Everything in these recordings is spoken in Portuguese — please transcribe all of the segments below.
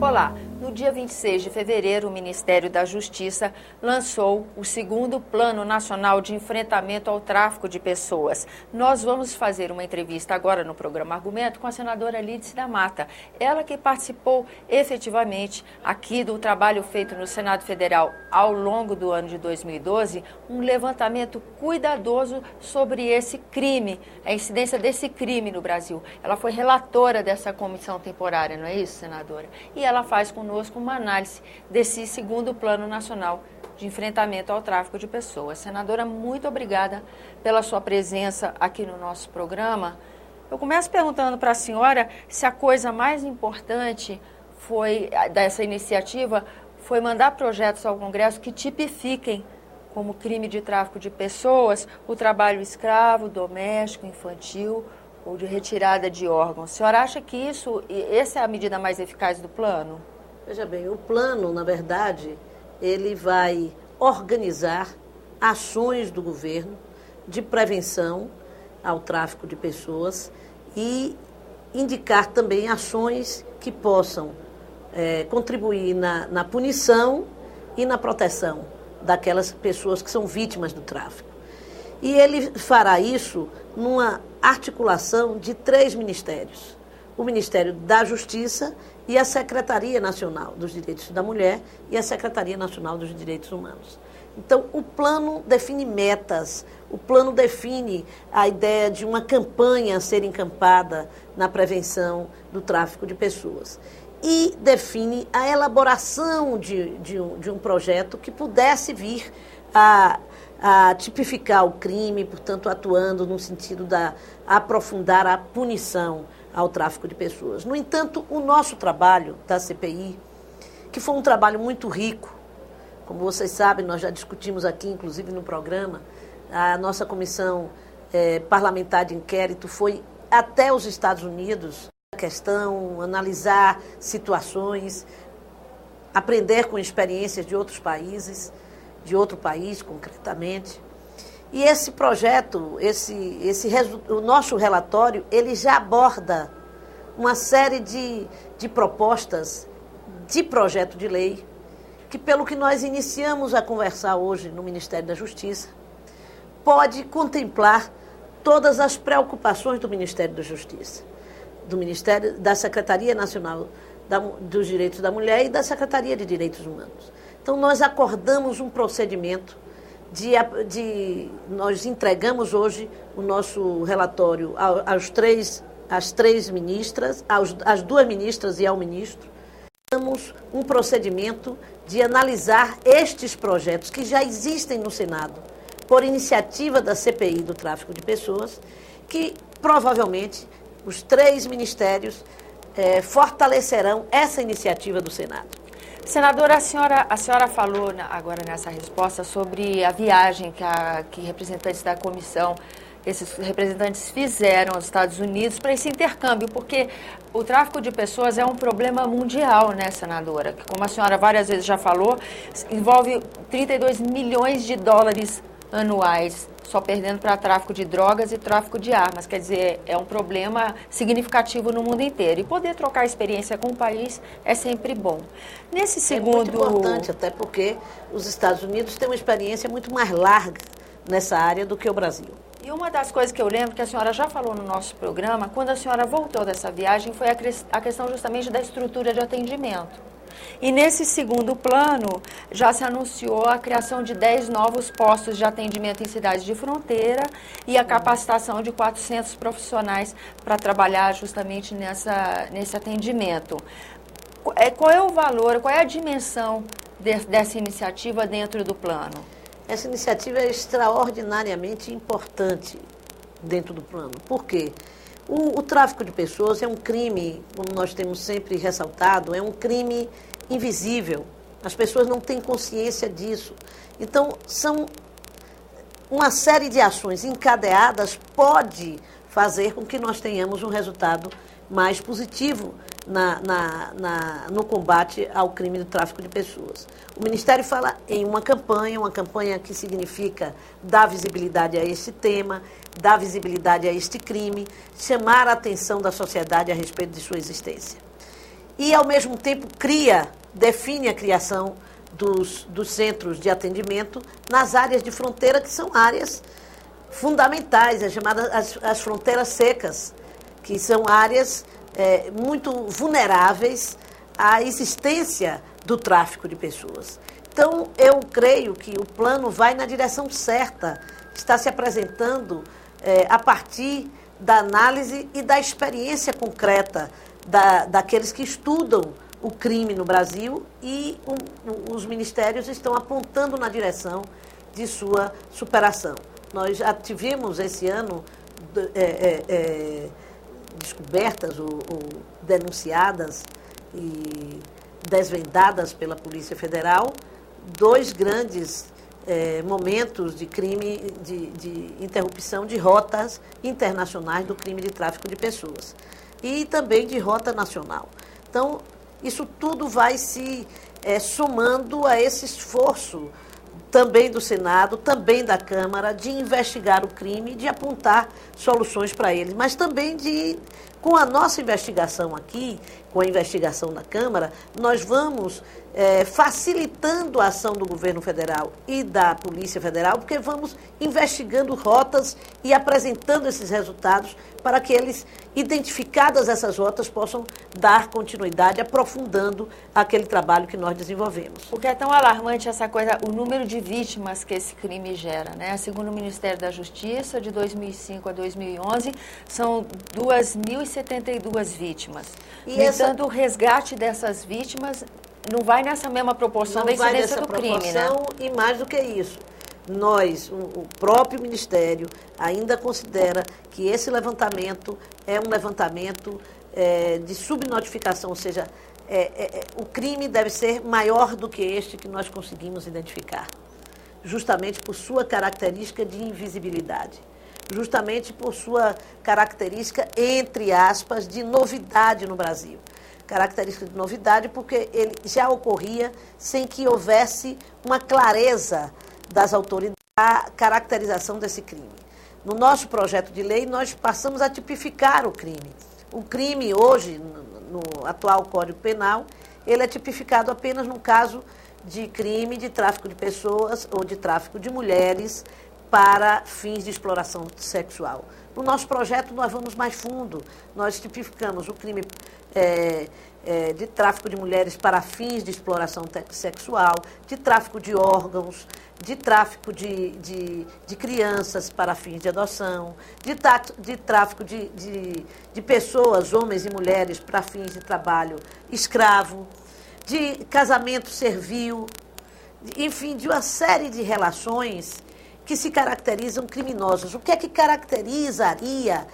Olá, no dia 26 de fevereiro, o Ministério da Justiça lançou o segundo Plano Nacional de Enfrentamento ao Tráfico de Pessoas. Nós vamos fazer uma entrevista agora no programa Argumento com a senadora Lídice da Mata. Ela que participou efetivamente aqui do trabalho feito no Senado Federal ao longo do ano de 2012, um levantamento cuidadoso sobre esse crime, a incidência desse crime no Brasil. Ela foi relatora dessa comissão temporária, não é isso, senadora? E ela faz conosco uma análise desse segundo Plano Nacional de Enfrentamento ao Tráfico de Pessoas. Senadora, muito obrigada pela sua presença aqui no nosso programa. Eu começo perguntando para a senhora se a coisa mais importante dessa iniciativa foi mandar projetos ao Congresso que tipifiquem como crime de tráfico de pessoas o trabalho escravo, doméstico, infantil ou de retirada de órgãos. A senhora acha que essa é a medida mais eficaz do plano? Veja bem, o plano, na verdade, ele vai organizar ações do governo de prevenção ao tráfico de pessoas e indicar também ações que possam contribuir na punição e na proteção daquelas pessoas que são vítimas do tráfico. E ele fará isso numa articulação de 3 ministérios. O Ministério da Justiça e a Secretaria Nacional dos Direitos da Mulher e a Secretaria Nacional dos Direitos Humanos. Então, o plano define metas, o plano define a ideia de uma campanha a ser encampada na prevenção do tráfico de pessoas. E define a elaboração de um projeto que pudesse vir a tipificar o crime, portanto, atuando no sentido de aprofundar a punição ao tráfico de pessoas. No entanto, o nosso trabalho da CPI, que foi um trabalho muito rico, como vocês sabem, nós já discutimos aqui, inclusive no programa, a nossa comissão parlamentar de inquérito foi até os Estados Unidos, a questão, analisar situações, aprender com experiências de outros países, de outro país concretamente. E esse projeto, o nosso relatório, ele já aborda uma série de propostas de projeto de lei que, pelo que nós iniciamos a conversar hoje no Ministério da Justiça, pode contemplar todas as preocupações do Ministério da Justiça, do Ministério da Secretaria Nacional dos Direitos da Mulher e da Secretaria de Direitos Humanos. Então, nós acordamos um procedimento nós entregamos hoje o nosso relatório às 3 ministras, às 2 ministras e ao ministro. Temos um procedimento de analisar estes projetos que já existem no Senado, por iniciativa da CPI do tráfico de pessoas, que provavelmente os 3 ministérios fortalecerão essa iniciativa do Senado. Senadora, a senhora falou agora nessa resposta sobre a viagem que representantes da comissão, esses representantes fizeram aos Estados Unidos para esse intercâmbio, porque o tráfico de pessoas é um problema mundial, né, senadora? Que, como a senhora várias vezes já falou, envolve 32 milhões de dólares anuais, só perdendo para tráfico de drogas e tráfico de armas. Quer dizer, é um problema significativo no mundo inteiro. E poder trocar experiência com o país é sempre bom. Nesse segundo... É muito importante, até porque os Estados Unidos têm uma experiência muito mais larga nessa área do que o Brasil. E uma das coisas que eu lembro que a senhora já falou no nosso programa, quando a senhora voltou dessa viagem, foi a questão justamente da estrutura de atendimento. E nesse segundo plano, já se anunciou a criação de 10 novos postos de atendimento em cidades de fronteira e a capacitação de 400 profissionais para trabalhar justamente nesse atendimento. Qual é o valor, qual é a dimensão dessa iniciativa dentro do plano? Essa iniciativa é extraordinariamente importante dentro do plano. Por quê? O tráfico de pessoas é um crime, como nós temos sempre ressaltado, é um crime invisível. As pessoas não têm consciência disso. Então, são uma série de ações encadeadas pode fazer com que nós tenhamos um resultado mais positivo no combate ao crime do tráfico de pessoas. O Ministério fala em uma campanha que significa dar visibilidade a esse tema, dar visibilidade a este crime, chamar a atenção da sociedade a respeito de sua existência. e, ao mesmo tempo, define a criação dos centros de atendimento nas áreas de fronteira, que são áreas fundamentais, as chamadas as fronteiras secas, que são áreas muito vulneráveis à existência do tráfico de pessoas. Então, eu creio que o plano vai na direção certa, está se apresentando a partir da análise e da experiência concreta daqueles que estudam o crime no Brasil, e os ministérios estão apontando na direção de sua superação. Nós já tivemos esse ano descobertas ou denunciadas e desvendadas pela Polícia Federal 2 grandes momentos de crime, de interrupção de rotas internacionais do crime de tráfico de pessoas e também de rota nacional. Então, isso tudo vai se somando a esse esforço também do Senado, também da Câmara, de investigar o crime, de apontar soluções para ele, mas também com a nossa investigação aqui, com a investigação da Câmara, nós vamos facilitando a ação do governo federal e da Polícia Federal, porque vamos investigando rotas e apresentando esses resultados para que eles, identificadas essas rotas, possam dar continuidade, aprofundando aquele trabalho que nós desenvolvemos. Porque é tão alarmante essa coisa, o número de vítimas que esse crime gera, né? Segundo o Ministério da Justiça, de 2005 a 2011, são 2.072 vítimas. No entanto, o resgate dessas vítimas não vai nessa mesma proporção da incidência do crime, né? E mais do que isso, o próprio Ministério ainda considera que esse levantamento é um levantamento de subnotificação, ou seja, o crime deve ser maior do que este que nós conseguimos identificar, justamente por sua característica de invisibilidade, justamente por sua característica, entre aspas, de novidade no Brasil. Característica de novidade porque ele já ocorria sem que houvesse uma clareza das autoridades a caracterização desse crime. No nosso projeto de lei, nós passamos a tipificar o crime. O crime hoje, no atual Código Penal, ele é tipificado apenas no caso de crime de tráfico de pessoas ou de tráfico de mulheres para fins de exploração sexual. No nosso projeto, nós vamos mais fundo. Nós tipificamos o crime de tráfico de mulheres para fins de exploração sexual, de tráfico de órgãos, de tráfico de crianças para fins de adoção, de tráfico de pessoas, homens e mulheres, para fins de trabalho escravo, de casamento servil, enfim, de uma série de relações que se caracterizam criminosas. O que é que caracterizaria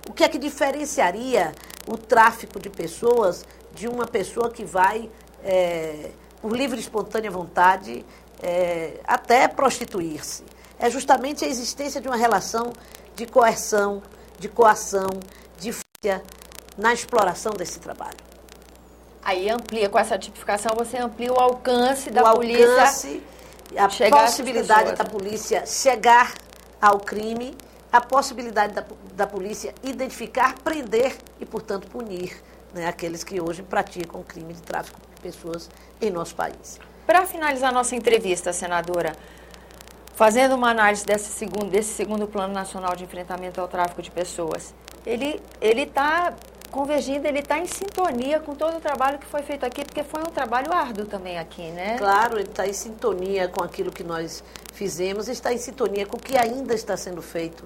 o que é que diferenciaria o tráfico de pessoas de uma pessoa que vai, por livre e espontânea vontade, até prostituir-se? É justamente a existência de uma relação de coerção, de coação, de fúria na exploração desse trabalho. Aí amplia, com essa tipificação, você amplia o alcance da polícia. A possibilidade da polícia chegar ao crime, a possibilidade da polícia identificar, prender e, portanto, punir, né, aqueles que hoje praticam o crime de tráfico de pessoas em nosso país. Para finalizar nossa entrevista, senadora, fazendo uma análise desse segundo Plano Nacional de Enfrentamento ao Tráfico de Pessoas, ele está convergindo, ele está em sintonia com todo o trabalho que foi feito aqui, porque foi um trabalho árduo também aqui, né? Claro, ele está em sintonia com aquilo que nós fizemos, está em sintonia com o que ainda está sendo feito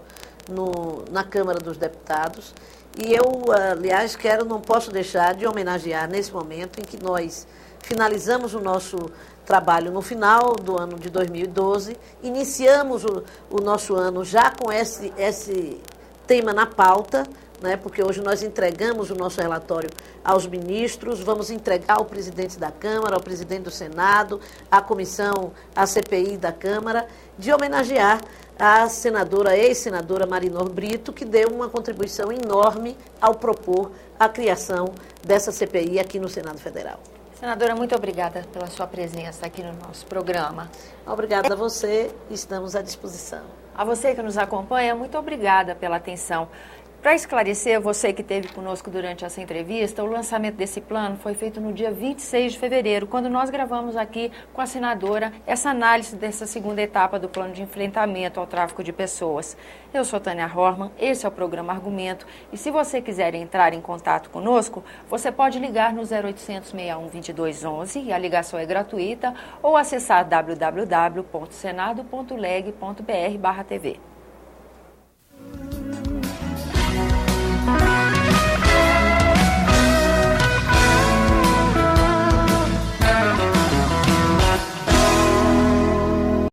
na Câmara dos Deputados. E eu, aliás, não posso deixar de homenagear nesse momento em que nós finalizamos o nosso trabalho no final do ano de 2012, iniciamos o nosso ano já com esse tema na pauta, né, porque hoje nós entregamos o nosso relatório aos ministros, vamos entregar ao presidente da Câmara, ao presidente do Senado, à comissão, à CPI da Câmara, de homenagear a ex-senadora Marinor Brito, que deu uma contribuição enorme ao propor a criação dessa CPI aqui no Senado Federal. Senadora, muito obrigada pela sua presença aqui no nosso programa. Obrigada a você, estamos à disposição. A você que nos acompanha, muito obrigada pela atenção. Para esclarecer, você que esteve conosco durante essa entrevista, o lançamento desse plano foi feito no dia 26 de fevereiro, quando nós gravamos aqui com a senadora essa análise dessa segunda etapa do plano de enfrentamento ao tráfico de pessoas. Eu sou Tânia Horman, esse é o programa Argumento, e se você quiser entrar em contato conosco, você pode ligar no 0800 61 2211, e a ligação é gratuita, ou acessar www.senado.leg.br/TV.